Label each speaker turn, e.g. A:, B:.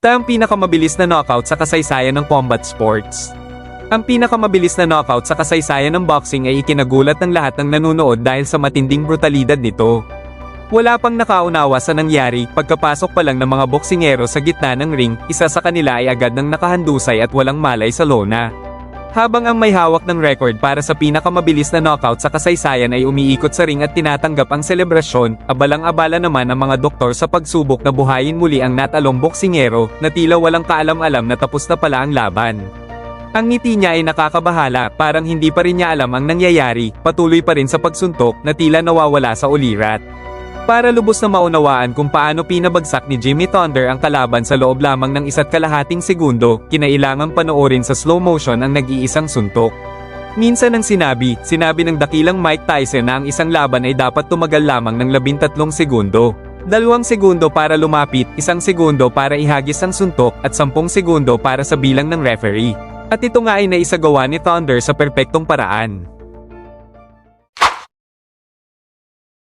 A: Ang pinakamabilis na knockout sa kasaysayan ng combat sports. Ang pinakamabilis na knockout sa kasaysayan ng boxing ay ikinagulat ng lahat ng nanunood dahil sa matinding brutalidad nito. Wala pang nakaunawa sa nangyari, pagkapasok pa lang ng mga boksingero sa gitna ng ring, isa sa kanila ay agad nang nakahandusay at walang malay sa lona. Habang ang may hawak ng record para sa pinakamabilis na knockout sa kasaysayan ay umiikot sa ring at tinatanggap ang selebrasyon, abalang-abala naman ang mga doktor sa pagsubok na buhayin muli ang natalong boksingero, na tila walang kaalam-alam na tapos na pala ang laban. Ang ngiti niya ay nakakabahala, parang hindi pa rin niya alam ang nangyayari, patuloy pa rin sa pagsuntok na tila nawawala sa ulirat. Para lubos na maunawaan kung paano pinabagsak ni Jimmy Thunder ang kalaban sa loob lamang ng 1.5 segundo, kinailangang panoorin sa slow motion ang nag-iisang suntok. Minsan ang sinabi ng dakilang Mike Tyson na ang isang laban ay dapat tumagal lamang ng 13 segundo. 2 segundo para lumapit, 1 segundo para ihagis ang suntok, at 10 segundo para sa bilang ng referee. At ito nga ay naisagawa ni Thunder sa perpektong paraan.